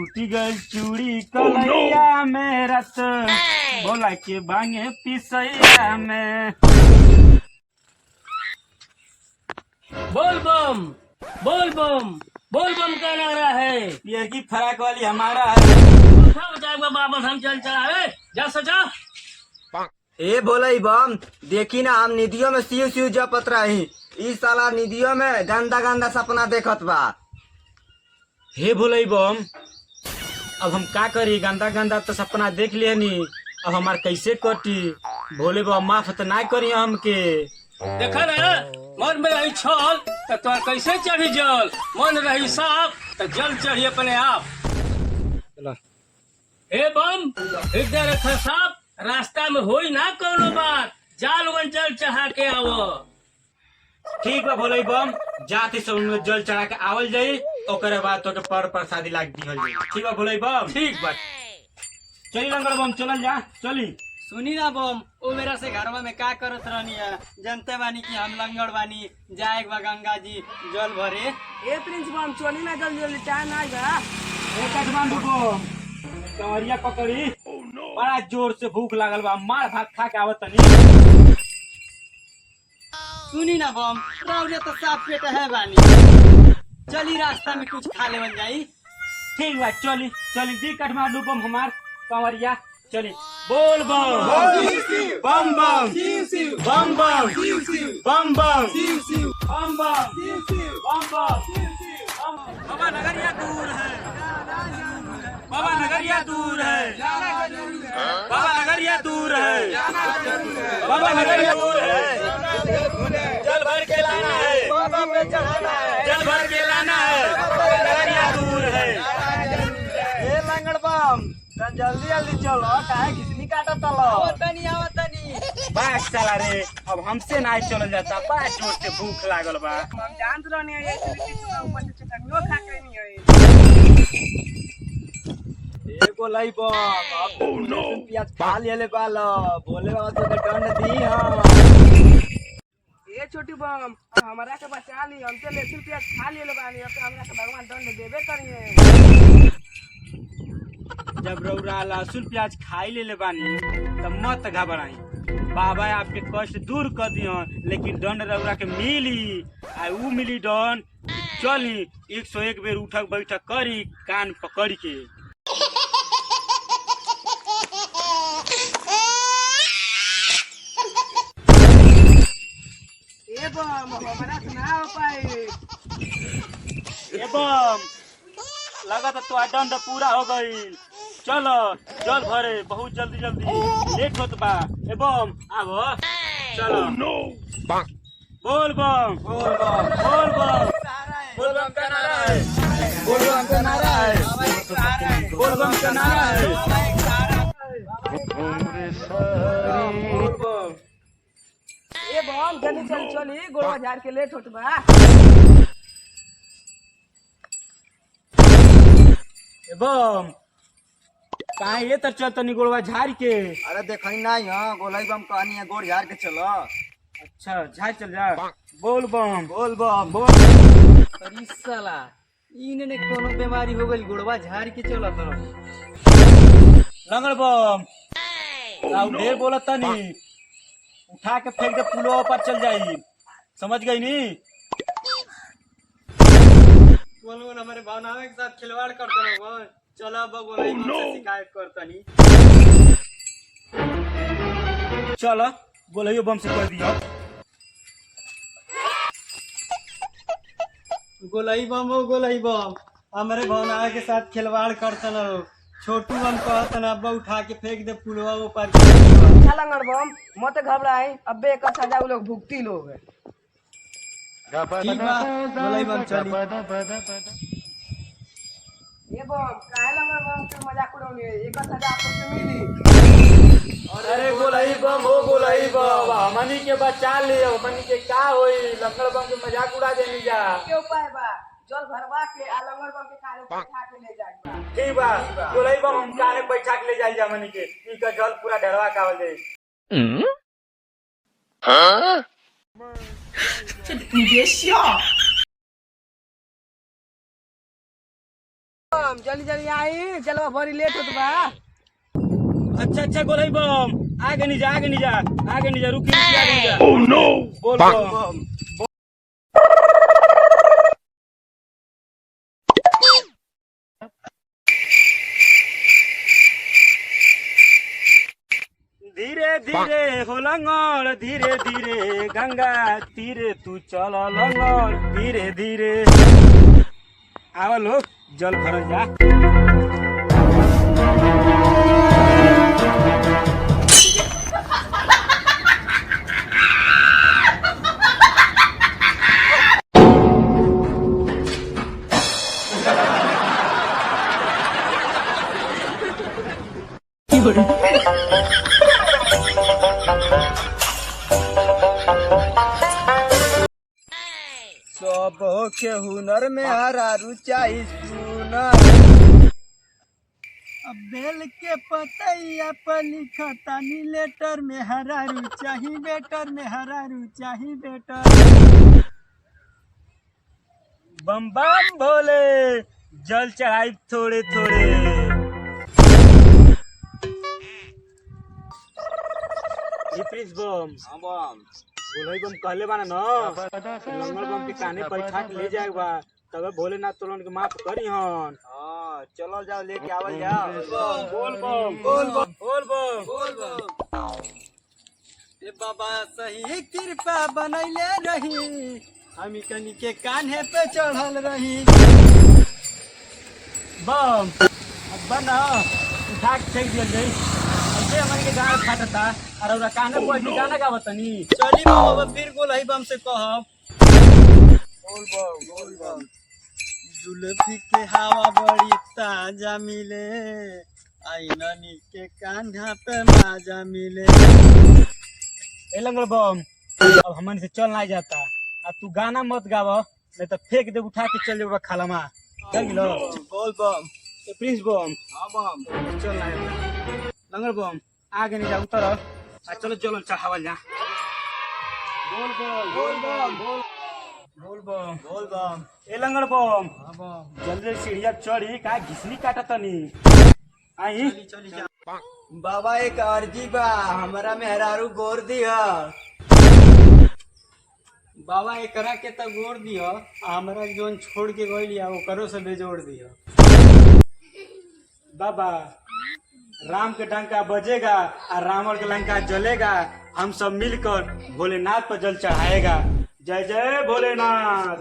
टूट गई चूड़ी कलैया में रत बोला के बांगे पिसैया में। बोल बम बोल बम बोल बम क्या लग रहा है। ये की फराक वाली हमारा है। वापस हम चल चला जा सचा। ए बोले बम देखी ना हम निधियों में सिउ सिउ जपत रही। इस साला निधियों में गंदा गंदा सपना देखत बा। हे भोले बम अब हम का करी, गंदा गंदा तो सपना देख लिया नी, अब हमार कैसे कटी। भोले बम माफ तो ना करी हमके। देखा ना मन में रही छल तो तोर कैसे चढ़ी जल, मन रही साफ तो जल चढ़ी अपने आप। हे बम हृदय रखा साफ, रास्ता में होई ना कोनो बात, जाल वन जल चढ़ा के आवो। ठीक बा भोले बम जाति सब में जल चढ़ा के आवल जाई, ओकरे बाद तो के पर प्रसादी लाग दिहल जाई। ठीक बा भोले बम। ठीक बा चली लंगड़ बम चलल जा चली। सुनी ना बम ओ मेरा से घरवा में का करत रहनी है, जनते बानी कि हम लंगड़ बानी, जाए बा गंगा जी जल भरे। ए प्रिंस बम चली ना जल्दी जल्दी चाय ना बा। ए काठमांडू बम कवरिया पकड़ी, बड़ा जोर से भूख लागल बा, मार भात खा के आवत तनी। सुनी ना बम रावले तो साफ पेट है बानी, चली रास्ता में कुछ खा लेवन जाई। ठीक बा चली चली दी काठमांडू बम हमार कंवरिया चली। बोल बम बम बम बम बम बम बम बम बम। बाबा नगरिया दूर है, बाबा नगरिया दूर है, बाबा नगरिया दूर है, बाबा नगरिया दूर है। जल भर के लाना है, जल भर के लाना है, नगरिया दूर है। ए लंगड़ बम जल्दी जल्दी चलो, काहे खिसनी काटत तलो। आवतनी बाग चला रे, अब हमसे ना चल जाता, बड़ा जोर से भूख लागल बा। हम जानत रहनी है ये किसी ऊपर से चटनियो खा के नहीं है। ए बोले बम अब प्याज खा लेले बालो, बोले बाबा तो दंड दी हां। ए छोटी बम अब हमरा के बचा ली, हम तो लहसुन प्याज खा लेले बानी, अब तो हमरा के भगवान दंड देबे करिए। जब रौरा लहसुन प्याज खाई ले बानी तब मत घबराई, बाबा आपके कष्ट दूर कर दियो, लेकिन दंड रौरा के मिली। आ ऊ मिली दंड चली 101 बेर उठक बैठक करी कान पकड़ के। ए बम हमरा से ना हो पाए। एवं लगा तो दंड पूरा हो गई, चलो जल भरे बहुत जल्दी जल्दी लेट होत बा। एवं आबो चलो। बोल बम बोल बम बोल बम बोल बम का नारा है, बोल बम का नारा है, बोल बम का नारा है। बोल बम ए बम जल्दी चल चली, गोड़वा झाड़ के लेट होत बा। एवं कहाँ ये तर चल तनी गोड़वा झाड़ के। अरे देखनी नहीं हां गोलाई बम कहानी है, गोड़ झाड़ के चलो। अच्छा झाड़ चल जा। बोल बम बोल बम बोल। अरे साला इने ने कोनो बीमारी हो गई, गोड़वा झाड़ के चलत रहो। लंगड़ बम राव ढेर बोलत तनी, उठा के फेंक दे पुलवा पर चल जाई, समझ गई नी। बोलो हमारे भावनावे के साथ खिलवाड़ करते रहो, चलो बगोलाई से शिकायत करतनी। चलो गोलैयो बम से कर दियो। गोलाई बम हो गोलाई बम हमारे भावनावे के साथ खिलवाड़ करतन रहो। छोटू बम कहतन अब्बा उठा के फेंक दे पुलवा ऊपर। चल लंगड़ बम मत घबराई, अबे एक सजा उ लोग भुगती लोग है। ठीक बा गोलाई बम चली। ये बम काहे लंगड़ बम के मजाक उड़ाउनी है, एक सजा आपको मिली। अरे गोलाई बम हो गोलाई बम हमनी के बचा ले, हमनी के का होई, लंगड़ बम के मजाक उड़ा देनी जा। के उपाय बा जल भरवा के आ लंगड़ बम के कारे बैठा के ले जाई। ठीक बा गोलाई बम हम काने बैठा के ले जाई जा, हमनी के इनका जल पूरा ढलवा का हो जाई। हाँ你别笑。जल्दी जल्दी आई, चलो बड़ी लेट होत बा। अच्छा अच्छा गोलाई बम आगे नहीं जा आगे नहीं जा आगे नहीं जा रुकी रुकी आगे नहीं जा। ओह नो बोल बम धीरे धीरे हो लंगड़ धीरे धीरे गंगा तीरे तू चल लंगड़ धीरे धीरे आओ लोग जल भरल जा। सब के हुनर में हरारू चाही सुनर। अब बेल के पतैया पर लिखतानी लेटर में हरारू चाही बेटर में हरारू चाही बेटर। बम बम भोले जल चढ़ाई थोड़े थोड़े। ये प्रिंस बम भोले बम कहले बाना न लंगड़ बम के काने बैठा के ले जाए बा तब भोलेनाथ तोलन के माफ करी हन। हाँ चलो जाओ लेके आवल जाओ। बोल बम बोल बम बोल बम बोल बम। ए बाबा सही कृपा बनैले रही, हम कनी के कान्हे पे चढ़ल रही। बम अब बना उठा के फेंक दिया जाई ऐसे हमन के गांव फाटता और ओरा काने बैठ के गाना गावतनी। चली बाबा फिर गोलाई बम से कहब। बोल बम। जुल्फी के हवा बड़ी ताजा मिले, आईनानी के कान्हा पे माजा मिले। ए लंगड़ बम अब हमन से चल नहीं जाता अब तू गाना मत गाव नहीं तो फेंक दे उठा के चल जाओ खालामा चल गिलो। बोल बम। ए प्रिंस बम हाँ बम। चल ना लंगड़ बम आगे नहीं जा उतर आ चलो जल चढ़ावल जा। बोल बम बोल बम बोल बम बोल बम। ए लंगड़ बम हाँ बम। जल्दी सीढ़िया चढ़ी का घिसनी काटतनी आई। चली जा। बाबा एक अर्जी बा हमारा मेहरारू गोर दिया। बाबा एकरा के तो गोड़ दियो, हमरा जोन छोड़ के गइलिया ओकरो से बेजोड़ दियो। बाबा राम के डंका बजेगा और रावण के लंका जलेगा, हम सब मिलकर भोलेनाथ पर जल चढ़ाएगा। जय जय भोलेनाथ।